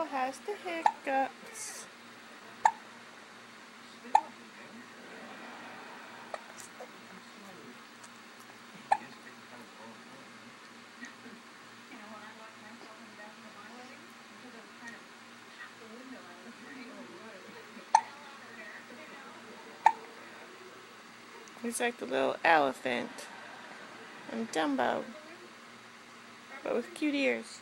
Dumbo has the hiccups. He's like the little elephant. I'm Dumbo, but with cute ears.